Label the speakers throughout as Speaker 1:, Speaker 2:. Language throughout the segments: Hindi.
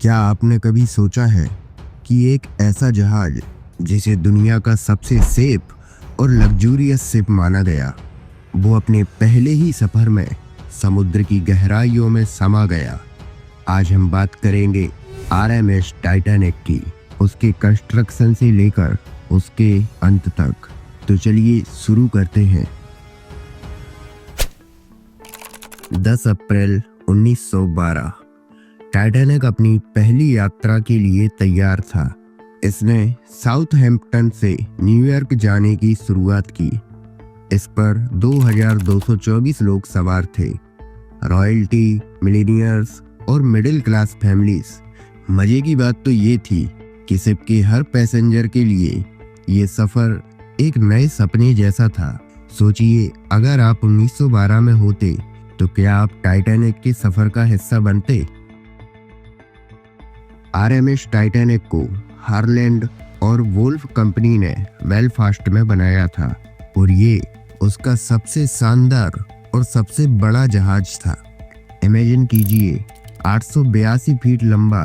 Speaker 1: क्या आपने कभी सोचा है कि एक ऐसा जहाज जिसे दुनिया का सबसे सेफ और लग्जूरियस शिप माना गया, वो अपने पहले ही सफर में समुद्र की गहराइयों में समा गया। आज हम बात करेंगे आरएमएस टाइटैनिक की, उसके कंस्ट्रक्शन से लेकर उसके अंत तक। तो चलिए शुरू करते हैं। 10 अप्रैल 1912 टाइटैनिक अपनी पहली यात्रा के लिए तैयार था। इसने साउथहैम्पटन से न्यूयॉर्क जाने की शुरुआत की। इस पर 2224 लोग सवार थे। रॉयल्टी, मिलीनियर्स और मिडिल क्लास फैमिलीज। मजे की बात तो ये थी कि शिप के हर पैसेंजर के लिए ये सफर एक नए सपने जैसा था। सोचिए, अगर आप 1912 में होते तो क्या आप टाइटैनिक के सफर का हिस्सा बनते? आरएमएस टाइटैनिक को हारलैंड और वोल्फ कंपनी ने बेलफास्ट में बनाया था और ये उसका सबसे शानदार और सबसे बड़ा जहाज था। इमेजिन कीजिए, 882 फीट लंबा,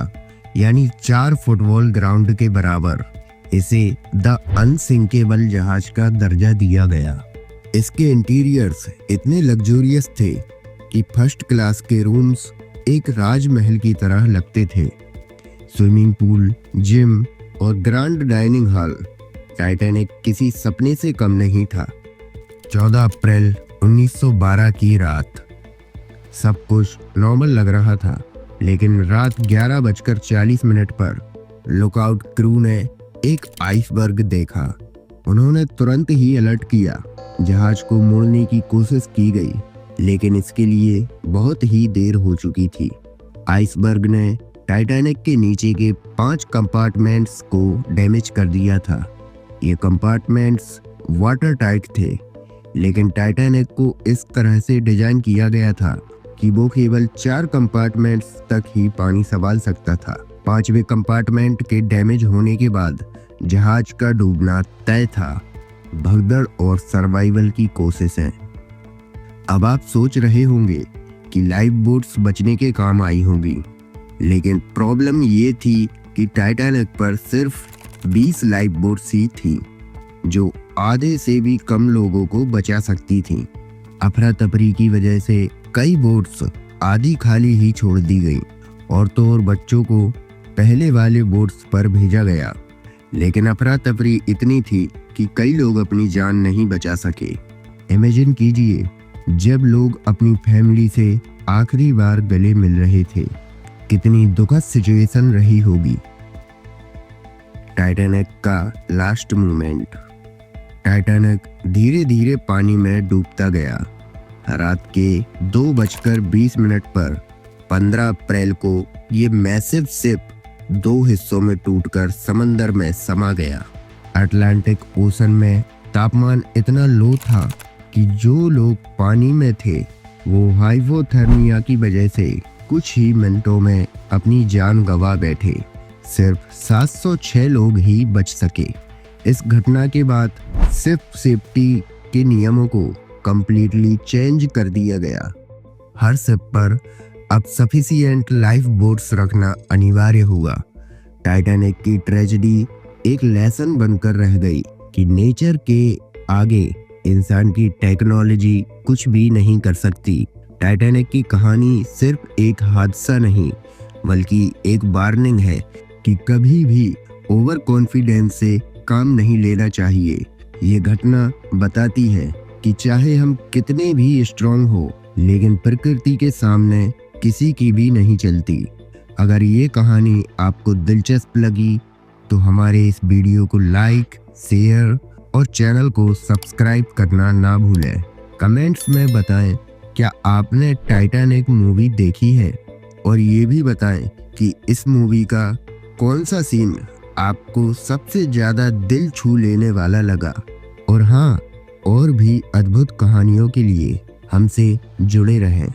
Speaker 1: यानी 4 फुटबॉल ग्राउंड के बराबर। इसे द अनसिंकेबल जहाज का दर्जा दिया गया। इसके इंटीरियर्स इतने लग्जूरियस थे कि फर्स्ट क्लास के रूम्स एक राजमहल की तरह लगते थे। स्विमिंग पूल, जिम और ग्रैंड डाइनिंग हॉल। टाइटैनिक किसी सपने से कम नहीं था। 14 अप्रैल 1912 की रात। सब कुछ नॉर्मल लग रहा था, लेकिन रात 11:40 पर लुकआउट क्रू ने एक आइसबर्ग देखा। उन्होंने तुरंत ही अलर्ट किया। जहाज को मोड़ने की कोशिश की गई, लेकिन इसके लिए बहुत ही देर हो चुकी थी। आइसबर्ग ने टाइटैनिक के नीचे के 5 कंपार्टमेंट्स को डैमेज कर दिया था। ये कंपार्टमेंट्स वाटर टाइट थे, लेकिन टाइटैनिक को इस तरह से डिजाइन किया गया था कि वो केवल 4 कंपार्टमेंट्स तक ही पानी संभाल सकता था। 5वें कंपार्टमेंट के डैमेज होने के बाद जहाज का डूबना तय था। भगदड़ और सर्वाइवल की कोशिशें। अब आप सोच रहे होंगे कि लाइफ बोट्स बचने के काम आई होंगी, लेकिन प्रॉब्लम ये थी कि टाइटैनिक पर सिर्फ 20 लाइफ बोट्स ही थी, जो आधे से भी कम लोगों को बचा सकती थीं। अफरा तफरी की वजह से कई बोट्स आधी खाली ही छोड़ दी गई। औरतों और बच्चों को पहले वाले बोट्स पर भेजा गया, लेकिन अफरा तफरी इतनी थी कि कई लोग अपनी जान नहीं बचा सके। इमेजिन कीजिए, जब लोग अपनी फैमिली से आखिरी बार गले मिल रहे थे, कितनी दुखद सिचुएशन रही होगी। टाइटैनिक का लास्ट मूवमेंट। टाइटैनिक धीरे धीरे पानी में डूबता गया। रात के 2:20 पर 15 अप्रैल को ये मैसिव शिप 2 हिस्सों में टूटकर समंदर में समा गया। अटलांटिक ओशन में तापमान इतना लो था कि जो लोग पानी में थे वो हाइपोथर्मिया की वजह से कुछ ही मिनटों में अपनी जान गंवा बैठे। सिर्फ 706 लोग ही बच सके। इस घटना के बाद सिर्फ सेफ्टी के नियमों को कंप्लीटली चेंज कर दिया गया। हर शिप पर अब सफिशिएंट लाइफ बोट्स रखना अनिवार्य हुआ। टाइटैनिक की ट्रेजेडी एक लेसन बनकर रह गई कि नेचर के आगे इंसान की टेक्नोलॉजी कुछ भी नहीं कर सकती। टाइटैनिक की कहानी सिर्फ एक हादसा नहीं, बल्कि एक वार्निंग है कि कभी भी ओवर कॉन्फिडेंस से काम नहीं लेना चाहिए। ये घटना बताती है कि चाहे हम कितने भी स्ट्रांग हो, लेकिन प्रकृति के सामने किसी की भी नहीं चलती। अगर ये कहानी आपको दिलचस्प लगी तो हमारे इस वीडियो को लाइक, शेयर और चैनल को सब्सक्राइब करना ना भूलें। कमेंट्स में बताएं क्या आपने टाइटैनिक मूवी देखी है, और ये भी बताएं कि इस मूवी का कौन सा सीन आपको सबसे ज़्यादा दिल छू लेने वाला लगा। और हाँ, और भी अद्भुत कहानियों के लिए हमसे जुड़े रहें।